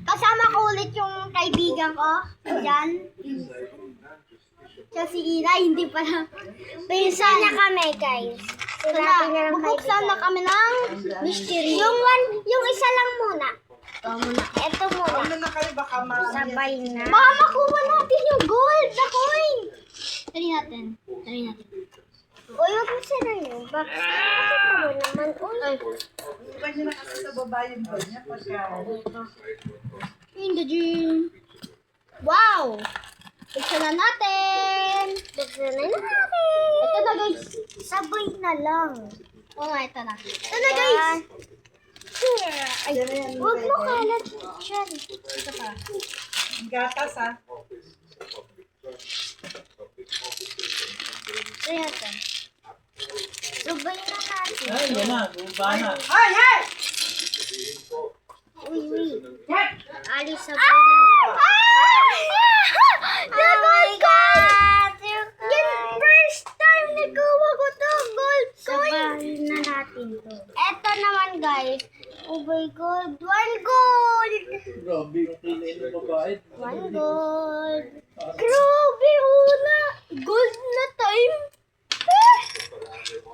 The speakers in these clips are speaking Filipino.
Kasama ko ulit yung kaibigan ko. Diyan. Siya si Ira, hindi pala. Pinsan niya kami, guys. Sinabi niya ng Bubuksan na kami ng mystery. Yung isa lang muna. Ito muna. Ano na kayo, baka Sabay na. Baka makuha natin yung gold na coin. Tari natin. Uy, wag mo sila yun. Bakit mo naman? Uy. Iba niyo na kasi sa baba yung gold niya pagka... In the gym. Wow! Buksan na natin. Buksan na natin. Ito na guys. Sabay na lang. Oo nga, ito na. Ito na guys. Ay, huwag mo kalat dyan. Ito pa. Ang gatas, ha? Ito natin. Sabay na natin. Ay, yan na. Bumaba na. Ay, hey! Uy. Hey! Alis sabay na. Nagol ko! Yan first time nagawa ko to. Gold coin. Sabay na natin to. Ito naman guys. Oh my God. One gold. Grabe, yung kinain ng babae. One gold. Grabe, una. Gold na time.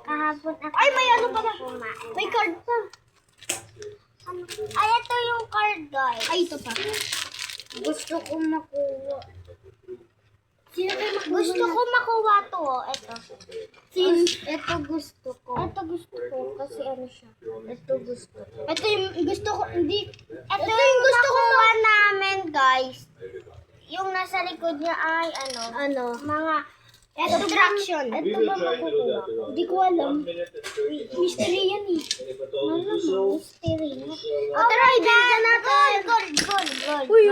Kahapon ako. Ay, may ano pala. kumain. May card pa. Ay, ito yung card, guys. Ay, ito pa. Gusto ko makuha. Sino kayo Gusto ko makuha to, oh. Ito. Ito gusto ko. Ito gusto ko. Kasi ano siya. Ito gusto ko. Ito yung gusto ko. Hindi. Ito yung gusto ko namin, guys. Yung nasa likod niya ay ano? Mga Subtraction. Ito ba makukuha? Hindi ko alam. Mystery yan eh. Mystery. Oh, tara, ibigyan natin. Gold. Uy,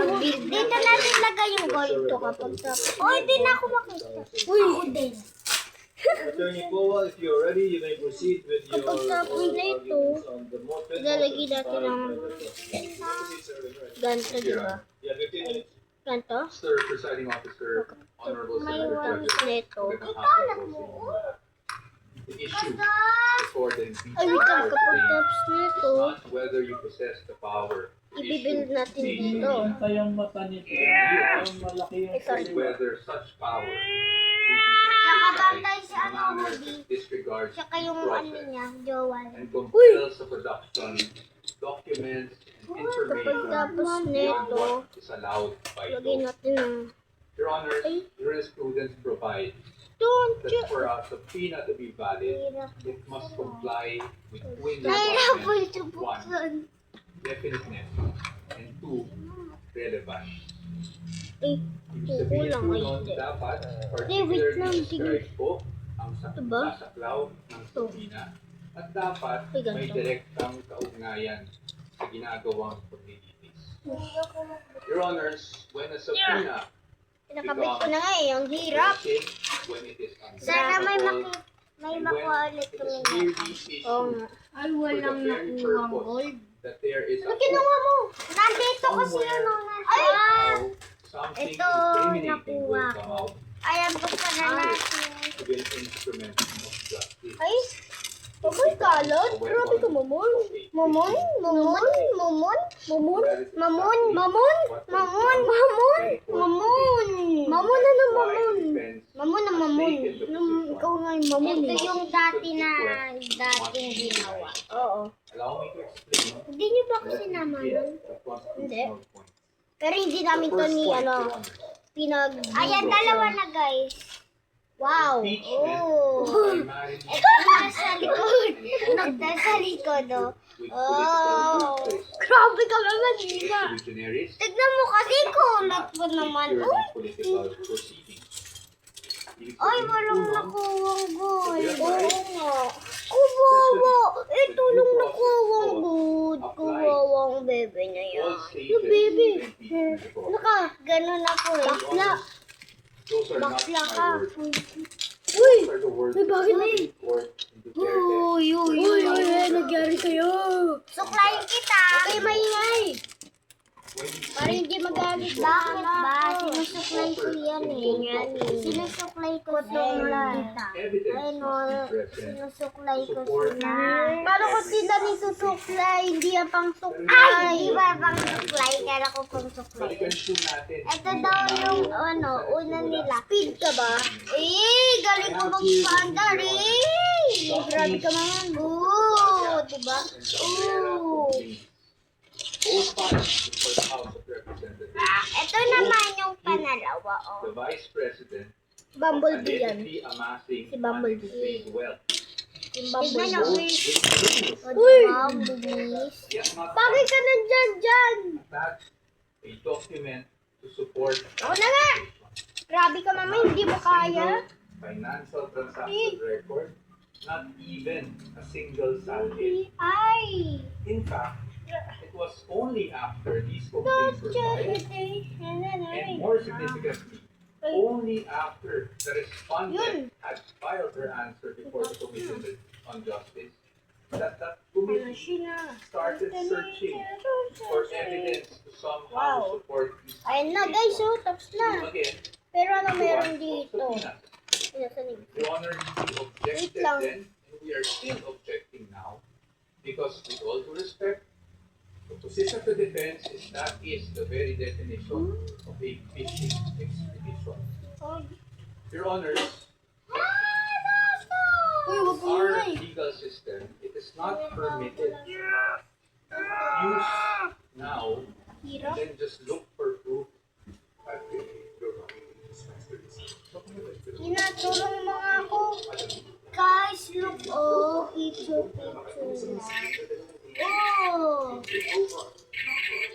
Dito natin lagay yung gold to kapag tapos. Oh, hindi na ako makita. Uy. Ako din. Attorney Poa, if you're ready, you may proceed with your Kapag tapos na ito, arguments on the moped. ilalagay natin ang ganito, di ba? Yeah, 15 minutes. Ganito. Sir, presiding officer, honorable May senator one judges, nito. the House of Representatives. The issue before the Ay, wait lang. Kapag tapos na is ito, not whether you possess the power. The ibibuild issue natin is dito. Ito yung mata nito. Yung malaki yung Sorry. whether such power Nakabantay si ano, manner Ruby. disregards Tsaka yung due ano process niya, Jowan. and compels the production, documents, and Kapag information tapos beyond nito, what is allowed by lagay law. natin ang... Your Honors, jurisprudence provides Don't that for a subpoena to be valid, it must comply with two Nahirap po requirements. ito One, buksan. definiteness, and two, relevance. Eh, Ibig oo sabihin lang, po ay, nun, hindi. dapat wait particularly lang, describe po ang Diba? saklaw ng subpoena at dapat Ay, ganito. may direktang kaugnayan sa ginagawang paglilitis. Your Honors, when a subpoena Pinakabit ko na nga eh, ang hirap. effective when it is Sana may unreasonable, may and makuha when ulit it is kami clearly nito. issued Oo nga. Ay, walang for the very nakuhang purpose gold. that there is Ano kinuha mo? Nandito kasi ano na. Ay! something Ito, incriminating nakuha will come out Ayan, buksan na natin. to be an instrument of justice. Ay, pagod kalat. Grabe ka, mamon. Mamon? Mamon? Mamon? Mamon? Mamon? Mamon? Mamon? Mamon? Mamon? Mamon na ng mamon. Mamon na mamon. Ikaw nga yung mamon Ito eh. yung dating ginawa. Oo. Allow me to explain Hindi niyo ba kasi sinama nun? the constitutional point. Pero hindi namin to First ni, point, ano, Your Honor. pinag... Ayan, dalawa na guys. Wow. Impeachment Oh. primarily Ito nasa likod. Nasa likod, oh. with Oh. political interest, Grabe ka naman, Nina. revolutionaries, Tignan mo kasi kulat po naman. purely Uy! political proceedings. Ibig Ay, sabihin, walang unang, nakuwang gold. Oo nga. Kuwawa. Ito lang nakuwang good. Kuwawang bebe niya yan. all stages Yung bebe. of impeachment Ano process. ka? Ganun ako eh. Bakla. Those are not Bakla my ka. words. Uy! Those are the words Uy, bakit of na the court in Duterte. Uy, nagyari sa'yo. Suklayin kita. Okay, maingay. When you Para hindi magalit. Bakit ba? Sinusuklay ko yan eh. Sinusuklay ko sila. Evidence must be present Sinusuklay to ko support sila. Paano ko sila ni susuklay? Hindi yan pang suklay. Ay, iba pang suklay. Kaya ko pang suklay. balikan po natin. Ito daw yung una nila. Speed ka ba? Galing ko mag-panda Grabe ka naman. Oo, diba? Oo. Both parties for the House of Representatives. Ito naman yung panalawa. The Vice President Bumblebee yan. allegedly amassing Si Bumblebee. unexplained wealth. Yung Tignan Bumblebee. nyo. Both O, diba? Bilis. yet not Bakit ka nandyan dyan? attach a document to support Ako na nga. Grabe ka mama, hindi mo kaya. financial transaction record, not even a single salary. Ay. In fact, it was only after these complaints were filed, and more significantly, only after the respondent had filed her answer before the Commission on Justice, that the committee started searching for evidence to somehow support these Ayun na guys, oh, tapos na. Again, Pero ano meron one dito? of subpoenas. The honor we objected lang. then, and we are still objecting now, because with all due respect, the position of the defense is that is the very definition of a fishing expedition. Your honors, Uy, wag mo our na eh. legal system, it is not permitted to use now and then just look for proof. Tinatulong mo nga ako. Guys, look. Oh, picture. Oh.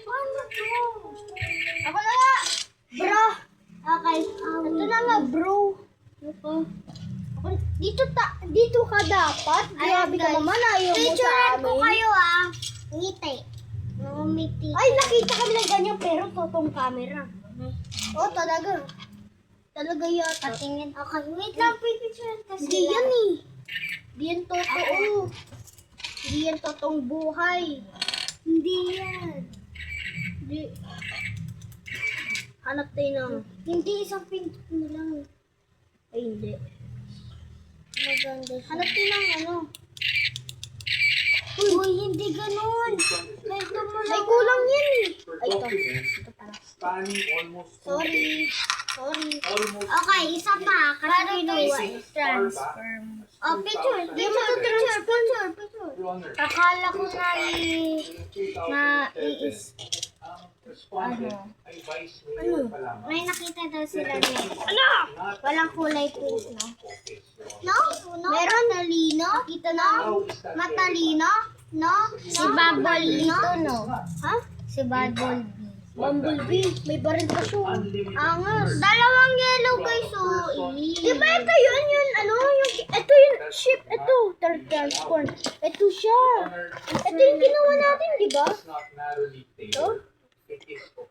Ano to? Ako na nga. Bro. Okay. Ito na nga bro. Dito ka dapat. Grabe ka guys. naman. Ayaw mo sa Picturean ko amin. kayo Ngiti. Ngumiti. Ay, nakita kami ng ganyan pero totong camera. Oh, talaga. Talaga yata. Patingin. Okay, wait lang. Picturean kasi. Hindi yan eh. Hindi yan totoo. Hindi yan totoong buhay. Hindi yan. Hindi. Hanap tayo ng... Hindi isang pinto mo lang. Ay, hindi. Maganda siya. Hanap tayo ng ano. Uy, hindi ganun. Ganito mo Ay, lang. kulang yan eh. For Ay, ito. documents spanning almost 2 Sorry. days, Sorry. almost Okay, isa pa. Kasi kinuha. tracing as far back as Oh, picture. 2007. Picture. Your Honor, Akala ko na ang respondent ay vice mayor pa lamang. may nakita daw sila niya. Not Walang kulay pink, no? office, Your Honor. No? Meron talino? Kita na? How is that Matalino? No? Si Babolino? No? Ha? Si Bumblebee. Bumblebee. May baril pa siya. unlimited Angas. words? Dalawang yellow guys, Di ba ito yun? Ito yung ship. Ito. Transform. Ito siya. Honor, Ito yung ginawa natin, di ba? it's not narrowly tailored. It is of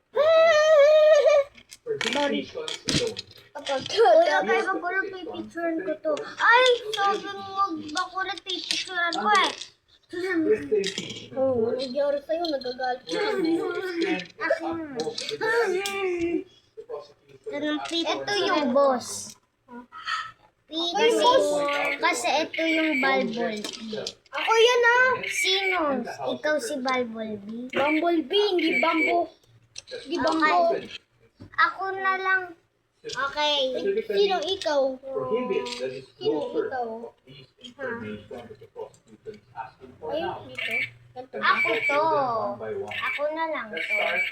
for these reasons alone. Uy, okay, magulat pipicturean ko to. Ay, sabi mo magulat pipicturean ko eh. With the impeachment Oo, court, nangyari sa'yo. Nagagalit we ka. are to extend the utmost vigilance. The prosecution has Ito yung boss. Kasi ito yung Bumblebee. Ako yan ah. Sino? Ikaw si Bumblebee? Bumblebee, hindi bamboo. Di bamboo. Ako na lang. Okay. Sino ikaw? prohibit the disclosure ikaw? of these information that the prosecution is asking for Ay, now. dito. Ganito ba? Ako Let's to. take them one by one. Ako na lang Let's to. start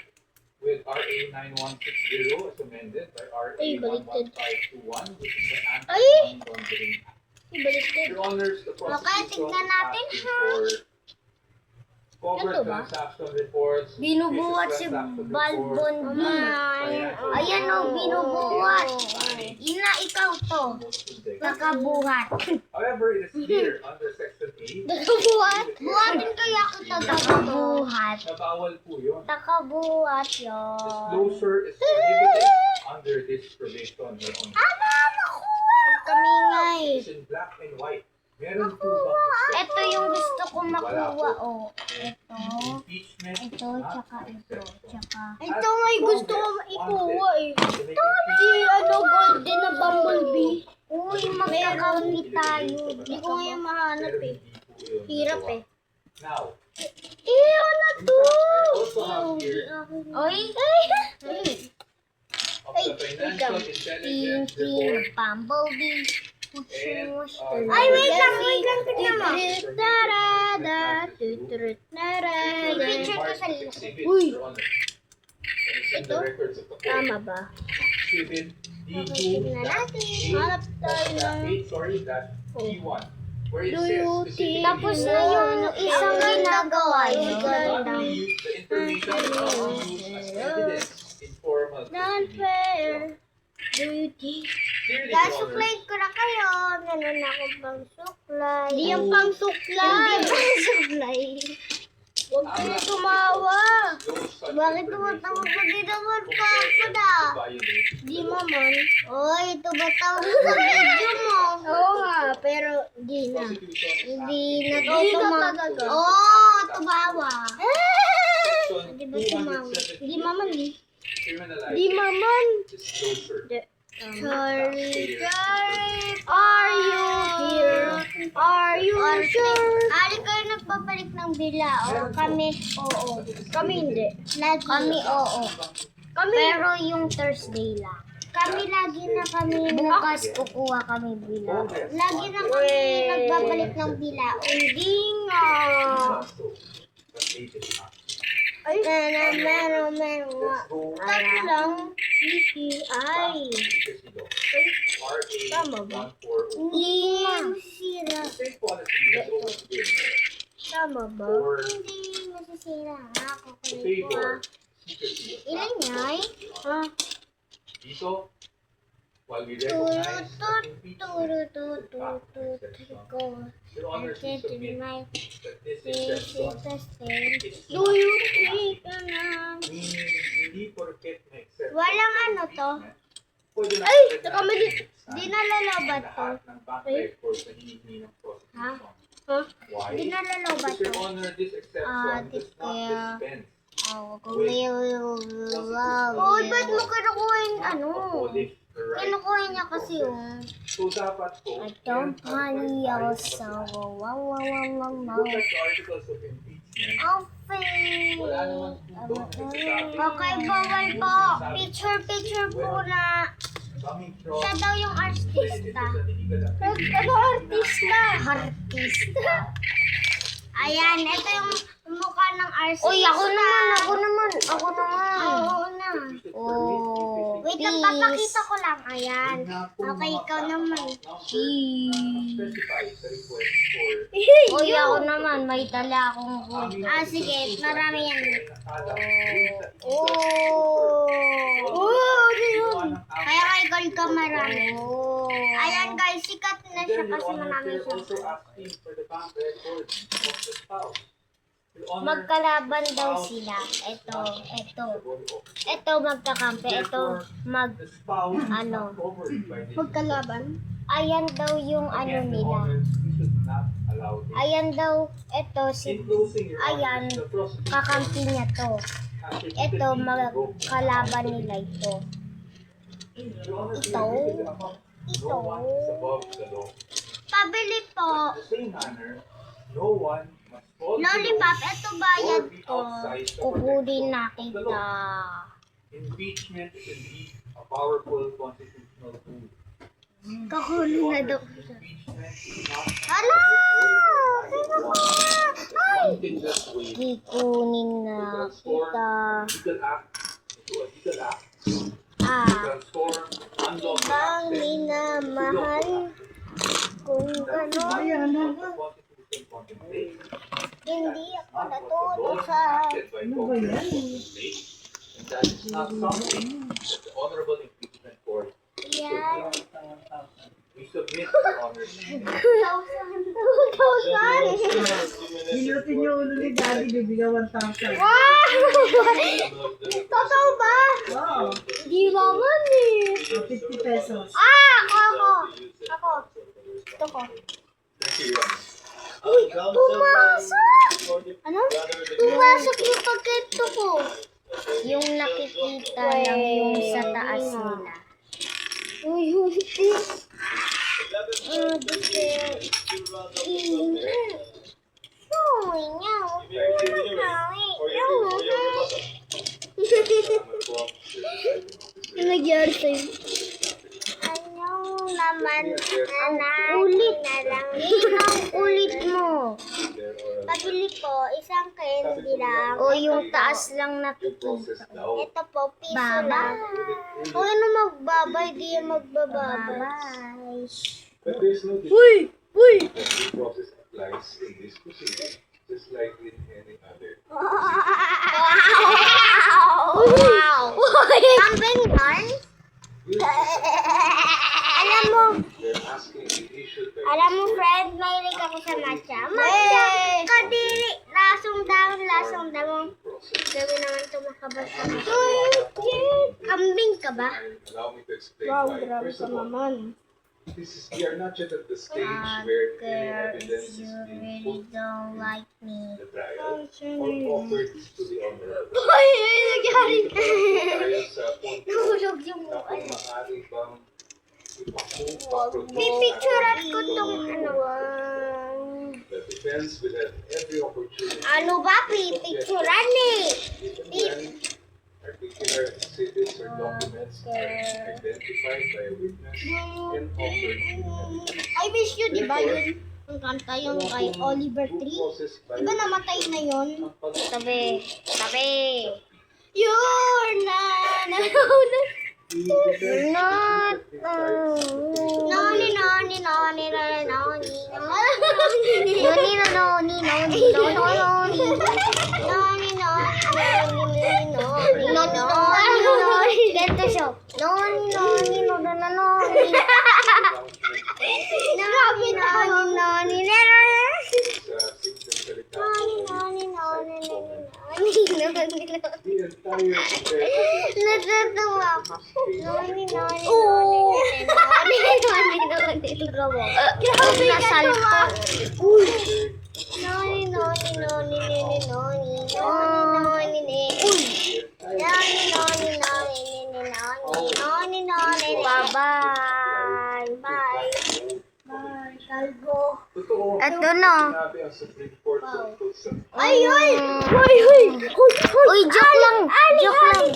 with RA 9160 as amended by RA Ay, baliktad. 11521, which is the Ay! Anti-Money Laundering Act. Ibaliktad. Your Honors, the prosecution tignan is natin, asking ha? for covert Ganito ba? transaction reports, Binubuhat si business transaction Bumblebee. reports, Ayan o, binubuhat. Ina, ikaw to. Nakabuhat. However, it is clear under Section 8 Nakabuhat? Buhatin kaya kita nakabuhat. na bawal po yun. Nakabuhat yun. Disclosure is prohibited under this provision, Your Honor. Ano? Nakuha! Kami nga eh. It's in black and white. Meron po bang Ito yung gusto ko makuha, Wala oh. Ito. impeachment Ito, not tsaka ito. acceptable? Tsaka. Ito nga yung gusto ko ikuha eh. To make it Si ano, golden na bumblebee. Uy, magkakampi tayo. Hindi ko nga yung mahanap eh. Hirap eh. Now, Iyo na to! I also have here Oy. of the financial intelligence report Bumblebee. and Ay, wait lang, tignan mo. Tarada, tuturut, narada. Picture ko sa lila. Uy. Ito? Tama ba? Exhibit Tignan natin. Hanap tayo ng... D2-P1 where it Do says you specifically Tapos na yung isang ginagawa yun. not to use the information not to use as evidence in formal proceedings. Non-fair duty. Clearly, Your Honor, Suklay ko na kayo. Meron ako bang suklay? Di yung pang suklay. Hindi pang suklay. Huwag kayo tumawa. those such Bakit information tumatawag pa din naman compared pa ako to na? violate Di maman. Oy, tumatawag sa video mo. Oo nga, pero di na. prosecution Hindi na to Di na tumawa. talaga. Oh, tumawa. Section Di ba tumawa? 270 Di maman eh. criminalize Di maman. disclosure. Sorry, Are you here? Are you sure? Ali kayo nagpapalik ng bila. O kami, oo. Kami hindi. Lagi. Kami, oo. Kami. Pero yung Thursday lang. Kami lagi na kami bukas kukuha kami bila. Lagi na kami nagbabalik ng bila. Hindi nga. But they did not. Ay, Meron. Let's go tatlo lang. Ay. because you know, Tama ba? RA 140. Hindi masisira. The same policy is also given Tama ba? for Hindi masisira. Ako to kulit ko. favor secrecy of Ilan yay? Ha? Dito, while we recognize that impeachment Turutut. is not an exception, Go. Your Honor, we submit My that this exception is Do not you automatic. think na? Meaning, hindi porket may exception Walang sa ano to? impeachment, pwede na Ay, agad nakamali. na Di nalalobat to. lahat ng back record na hinihingi ng prosecution. Ha? Why? Di nalalobat Because, Your to. Honor, this exception does not dispense Oh, Hoy, ba't mo kinukuha yung ano? abolish the right Kinukuha niya to kasi protest. yung So, dapat po, I don't meron money tayo also. Look at the articles of impeachment. Okay. Wala naman po doon nagsasabi Okay, bawal po. Picture po na coming from siya daw yung artista. Ano artista? Artista. Ayan, ito yung mukha ng artista. Uy, ako naman. Oo na. Oh, wait lang, papakita ko lang. Ayan. Okay, ikaw naman. Specifies the request for Uy, ako naman. May dala akong gold. Ah, sige. Marami yan. Oh. Kaya kay gold ka marami. Ayan guys, sikat na siya kasi marami siya. also asking for the bank record of the spouse. Your Honor, Magkalaban daw sila. Ito. Ito magkakampi. Ito mag... the spouse is Ano? not covered by this. Magkalaban? Ayan daw yung ano Again, Your nila. Honor, we should not allow this. Ayan daw. Ito si... In closing, Your Ayan. Honor, the prosecution Kakampi niya to. has Ito repeatedly invoked magkalaban nila ito. Your Honor, Ito. we agree with the above. No one is above the law. Pabili po. In the same manner, no one must fall Lollipop, below ito or bayad be ko. outside the Kukunin protection natin of the ta. law. Impeachment is indeed a powerful constitutional tool. Kakunin na daw. Impeachment is not Hala! Sino ba? Ay! contingent way Ikunin na transform kita. legal act into a legal act, Ah. transform unlawful Bang access minamahal kung ganon. Ayan na what the Constitution contemplates. Hindi ako Not what the natuto law sa... enacted by Congress contemplates. And that is not something that the Honorable Impeachment Court Yan. we submit, Your Honor. Hilutin yung ulo ni Daddy, bibigyan 1,000. Totoo ba? Oo. Di naman eh. 50 pesos. Ah! Ako! Ito ko. Thank you, Pumasok! Ano? Pumasok yung pagkento ko. Yung nakikita lang yung sa taas nila. Uy, Ano nangyari sa'yo? Ano naman, anak? Ulit na lang. Ang ulit mo. Pabili ko, isang candy lang. O yung taas lang nakikita. Ito po, piso Baba. lang. O ano magbabay, di yung magbababay. Bye. But there's no Uy! Uy! the process applies in this procedure, just like in any other. Wow! Kambing yan? Alam mo, They're asking the issue by alam mo friend, mahilig ako sa matcha. Matcha! Kadiri! Lasong daw. Gawin naman ito makabas sa matcha. Kambing ka ba? allow me to explain why. First of all, we are not yet at the stage where any evidence is being put Don't like me. in the trial or offered to the honorable. Uy! Ano nangyari? Tayo sa punto Nahulog yung na kung maaari bang ipaprotect Pipicturean ko tong ano. The defense will have every opportunity Ano ba? Pipicturean eh. even when particular exhibits or documents are identified by a witness and offered in evidence. I miss you, di ba yun? Ang kanta yung kay Oliver Due Tree. process by Di ba namatay na yun? ang pag- Tabi. You're not. Not. Noni, noni, noni, noni, noni. Noni, noni, noni, noni. Noni, noni. Ganito siya. Noni, noni, noni, noni. Noni, noni, noni. sa simpleng salita, Noni, noni, noni. the entire process Natatawa ako. Noni, noni, Oo. noni, noni, noni. Grabe ka tumawa. Noni, noni, noni, noni, noni. Noni, noni, Uy! Noni, noni, noni, noni, noni. Noni, noni, Bye-bye. Bye. Bye, kalbo. Totoo, Ito na. sinabi ang Supreme Court tungkol sa Ay, ay! Hoy, hoy! Uy, joke lang. Joke lang.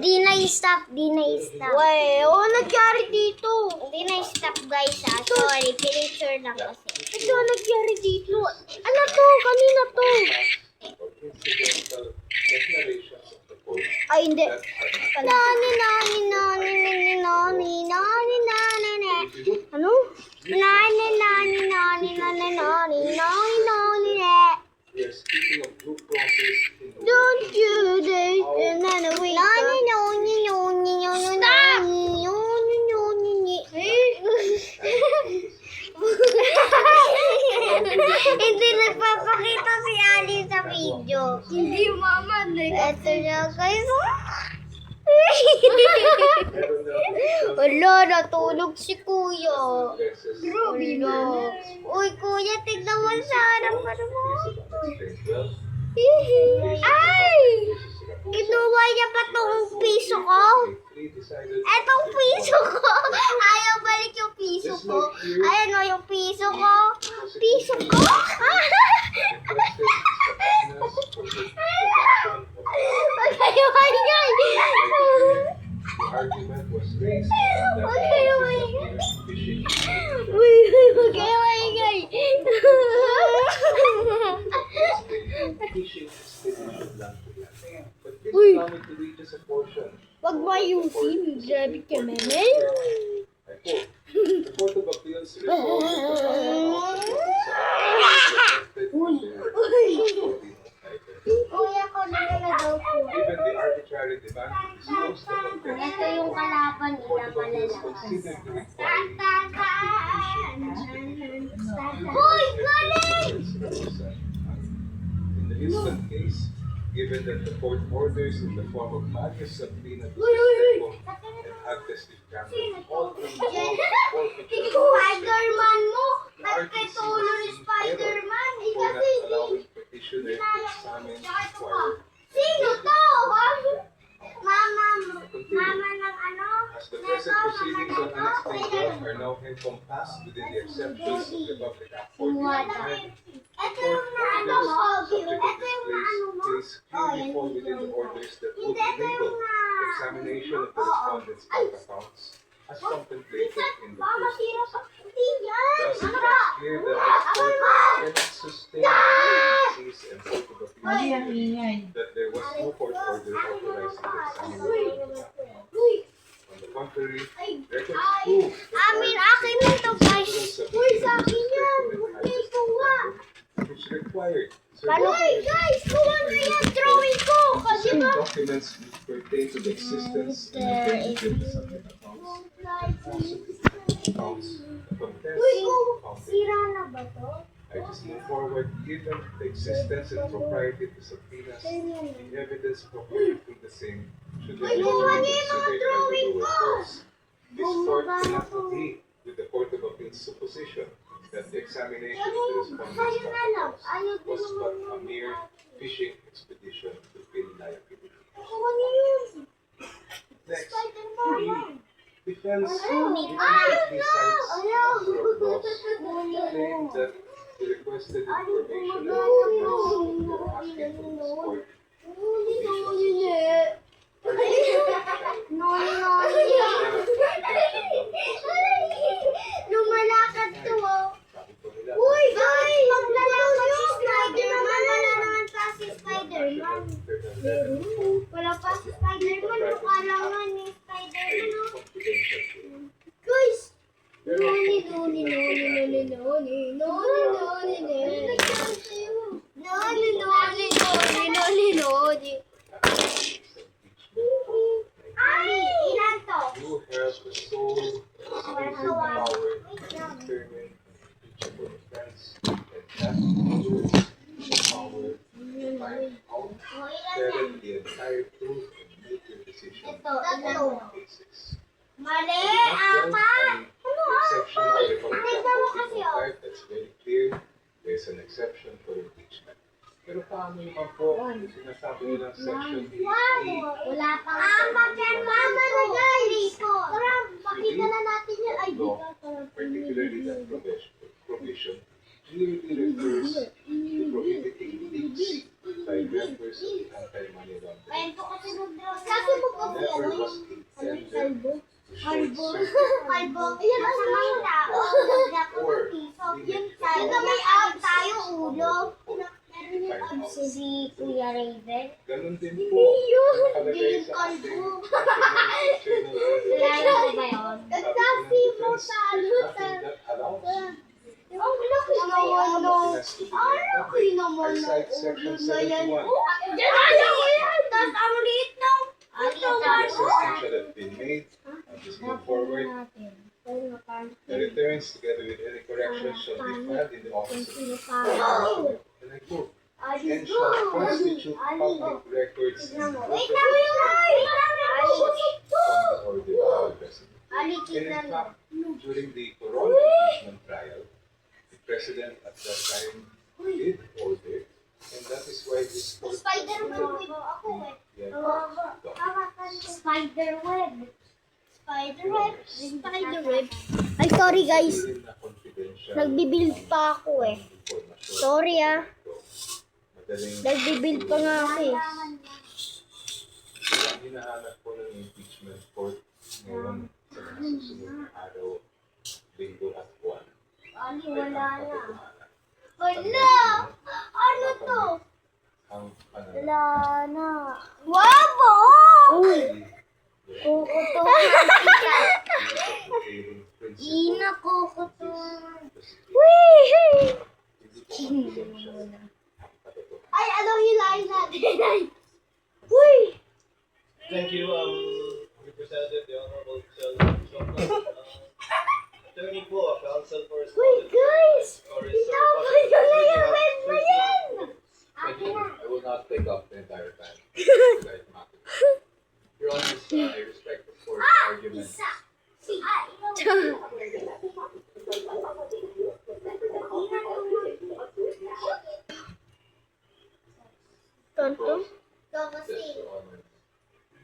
Di na-stop. Wey, ano nangyari dito? Di na-stop, guys. Sorry, picture lang kasi. Ito nangyari dito. Ano to? Kanina to? or incidental declarations of the court Ay, hindi. that are Nani, nani, nani, nani, nani, nani, nani, nani. Ano? Nani, nani, nani, nani, nani, nani, nani, nani. we are speaking of due process in the Don't you dare and then wake up. Nani, nani, nani, nani, nani, nani, nani, Hindi nagpapakita si Ali sa video. Hindi, mama. Ito na, guys. meron na Wala, natulog si kuya. addresses Wala. Uy, kuya, tignan mo sa harap ka naman. well, Ay! Kinuha niya pa tong piso ko. decided Etong piso ko. Ayaw balik yung piso ko. Ayan o, yung piso ko. Piso ko? Magkayo-hayay. the argument was raised that Magkayo-hayay. fishing Uy, magkayo-hayay. fishing expedition lang po yan. But this Uy. allowed to reach as a portion. Wag mo ayusin. Grabe ka, meme. I quote, the Court of Appeals resolved Kuya ko na daw po. given the arbitrary demand to disclose the content. Ito yung kalaban The Court nila of Appeals malalakas. considered the requirement Hoy, galing! in the instant case, given that the court orders in the form of Marius Sabrina to Uy, uy, uy. and Agnes Cameron all involved forfeiture Spider-Man mo! RTC ulo ni was in error Spider-Man. Eh, for kasi not allowing petitioner to examine inquiry. sino to? Mama ng ano? As the present proceedings on unexplained wealth are now encompassed within the exceptions of the Public Act 1489, Ito yung naano mo. subject of Ito yung this naano mo. case clearly fall within the orders that would Hindi, ito enable yung na... examination of the respondent's bank accounts as contemplated in the Baka first masira sa... Hindi yan. Thus, it Ano is ba? clear that this court cannot sustain agencies and court of Mali ang appeals ingay. that there was no court order authorizing the examination of the accounts. Uy! On the contrary, Ay! records prove Amin, akin na ito, guys. Uy, sa akin yan. Huwag niyo ikuha. which required Paano? Uy, guys, kuha na yan. Drawing ko. Kasi certain ba? documents which pertain to the existence and integrity of the subject accounts, accounts, the contents, Uy, foundation. sira na ba to? I just move forward given the existence and propriety of the subpoenas, the evidence procured from the same should Ay, be kuha niya yung mga considered drawing under the ko. courts. This court cannot agree with the Court of Appeals supposition that the examination of the respondent's Sa'yo na lang. accounts Ayaw din was but naman a mere fishing expedition to pay liability. Kuha niya yun. Next, Spider-Man. defense Ayaw. immediately cites a Ayaw. number of laws claim that the requested information and No, documents they are asking from this court Lumalakad to, oh. Uy, guys! Maglalakad si Spider-Man. Wala naman pa si Spider-Man. Wala pa si Spider-Man. Mukha lang nga ni Spider-Man, oh. Guys! Noni, noni, noni, noni, noni, noni, noni, noni. Noni, noni, noni, noni, noni. Ay, ilan to? You have the sole exclusive power to determine impeachable offense, and that includes the power to find out, O, ilan yan? settle the entire truth, and make your decision Ito, on ilan? all basis. Mali, Not apat. one exception to the Public Act Tignan mo kasi, oh. 1405, that's very clear. There's an exception for impeachment. Pero paano naman po yung sinasabi nilang section 8A? Wala pa. Apat yan, mama na guys. Tara, pakita na natin yan. Ay, di ka. Particularly that provision clearly refers to prohibiting leaks by members of the anti-money laundering. Ayun po kasi mag-draw. Kasi mo po si Never ano was yung intended kalbo. to short circuit Kalbo. Yan ang mga tao. or Yun na may ab tayo, ulo. Si Kuya Raven. Ganun din po nakalagay sa ating Kalbo. National Kilala mo ba yun? Kasi mo talo sa... Nothing that allows Ang laki naman no. has to be Ang laki naman I ng cite section ulo na yan. 71. Ayaw ko yan. Tapos ang liit ng... Assessment shall have been made and just move forward. The returns, together with any corrections, shall be filed in the office of the President. And I quote, and shall constitute public records in the Wait book lang, wait lang. Wait lang. from the order of the President. Alikit And na in lang. fact, during the Corona impeachment trial, the President at that time did order, and that is why this court Spider-Man with ako eh. Spiderweb. Spider-Web. Spider-Web. Ay, sorry guys. Nagbibuild pa ako eh. Sorry ah. Nagbibuild pa nga ako eh. Hinahanap ko ng impeachment court ngayon sa mga susunod na araw, Linggo at Buwan. Ali, Ay, wala ang na. katotohanan. Wala! Ano to? Ang pananaw. Wala na. Wabo! Kukutuhan kita. Ina ko kutuhan. Wee! Ay, ano hilahin natin? Uy! Thank you, Representative, the Honorable Michelle. Attorney po, Counsel for Wait, Respondent. guys! Sorry, Itaw sorry, mo yung helmet mo yan! Thank you. I will not take up the entire time. Your Honor, I respect the court's argument. Isa! Si...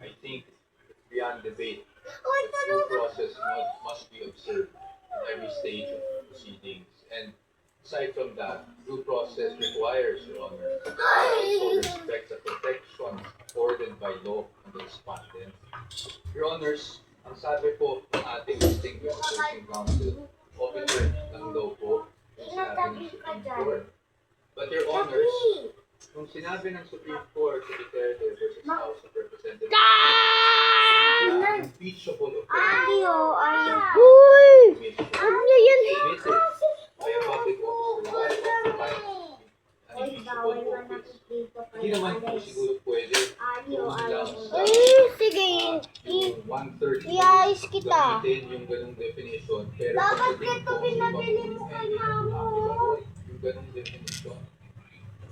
I think it's beyond debate. Due process must be observed at every stage of proceedings. And aside from that, due process requires, Your Honor, also respect the protection afforded by law on the respondent. Your Honors, ang sabi po ng ating distinguished opposing counsel, officer ng law po, yung sinabi ng Supreme Court. But Your Honors, kung sinabi ng Supreme Court sa Duterte versus House of Representatives, impeachable offense Uy! Ano yan? committed by a public officer while occupying an impeachable office. Hindi naman po siguro pwede doon lang sa Sige. yung 1/3 Iayos kita. gamitin yung ganong definition. Pero Bakit pagdating ito po sa pinabili ibang mo kay hindi Mamo? applicable yung ganong definition.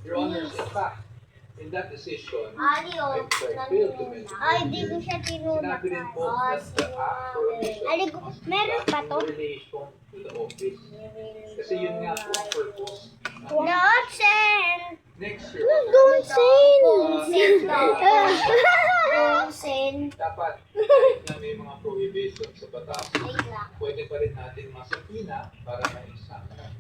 Your Honors, in fact, in that decision, I failed to mention Ay, di ko siya tinulak. sinabi rin po that the act for omission Ay, meron pa to? in relation to the office. Kasi yun nga po ang purpose. Don't send! Next year, Don't send. Don't send. dapat kahit na may mga prohibition sa batas, Wait lang. pwede pa rin natin masakina para ma-examine.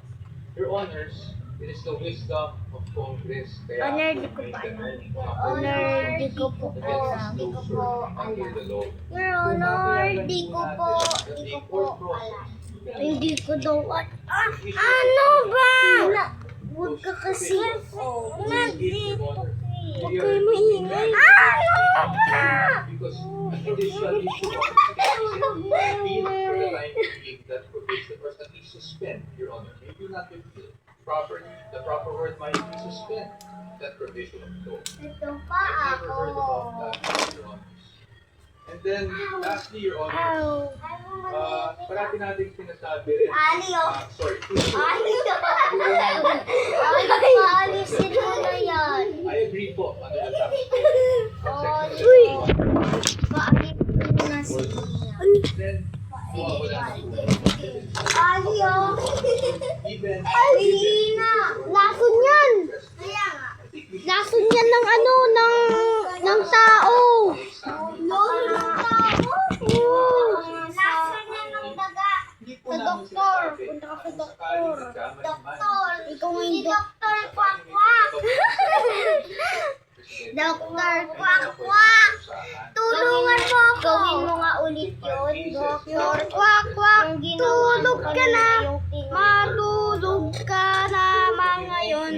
Your Honors, it is the wisdom of Congress kaya Honor, di ko may pa ganun mga Honor, di ko po against alam. Di ko po disclosure under alam. the law. Your Honor, di ko po alam. Hindi ko daw ano ba? Huwag ka kasi. Hindi ko kayo maingay. Ano ba? Because a judicial issue appeal for the time being that provision or at least suspend, Your Honor. Maybe not repeal. The proper word might be suspend that provision of law. Ito pa I've never heard ako. about that, Your Honors. And then, lastly, Your Honors, parati nating sinasabi rin. Aliyo. Sorry. Paalis sila na yan. I agree po under the tax code. Uy. Section 71. Paalis na sila. Then, mawawala na po. Aliyo. Even, Lason yan. Kaya nga. I think we should Lason yan ng ano, ng tao. Nasa niya ng daga. Hindi po Sa namin doktor. sinasabi Punta ka sa kung doktor. sakaling nagkamali man, Doktor. Ikaw nga Si yung Doktor Kwak-Kwak. Doktor Kwak-Kwak. Tulungan mo ako. Gawin mo nga ulit yun. Doktor, kwak-kwak, tulog ka na. Matulog ka naman ngayon.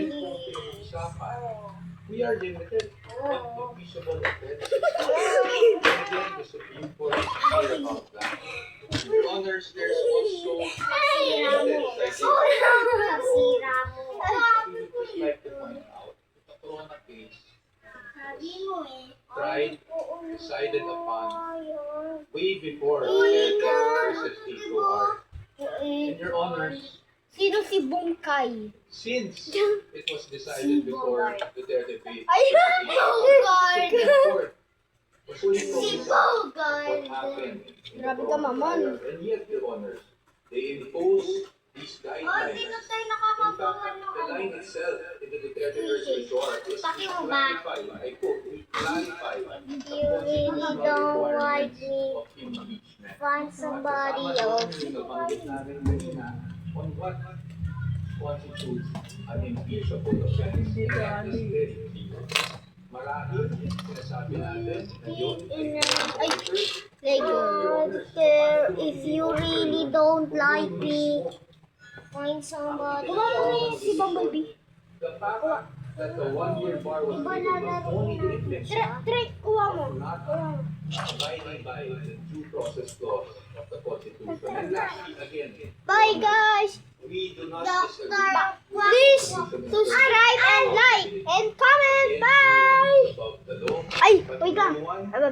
We are limited and impeachable offense. Again, the Supreme Court is clear about that. Your Honors, there's also limited citation. Nasira mo. We would just like to point out that the Corona case Sabi mo eh. tried, decided upon way before Duterte versus H.O.R. And Your Honors, Sino si Bungkay? since it was decided before Duterte v. Ay, Supreme Court was fully focused on Bogard. what happened in the Grabe ka, Corona Maman. trial. And yet, Your Honors, they imposed these Oh, guidelines. hindi na tayo In nakakabawa fact, ng the line itself in the Duterte versus H.O.R. is to Paki mo ba? clarify, I quote, we clarify the You really constitutional don't like requirements me. of impeachment. Find somebody Kasama doon else. yung nabanggit namin kanina on what constitutes an impeachable offense. And that is very clear. Marahil, sinasabi natin na yun ay Like, Doctor, if you really don't like me, find somebody else. si Bumblebee. the fact that the 1-year bar was given was only the inflection Trek, kuha mo. not abiding by the due process clause of the Constitution. And lastly, again, Bye, guys. we do not Doctor, disagree. Please subscribe and like and comment. Bye. About the law, Ay, but wait lang. no one Bye-bye.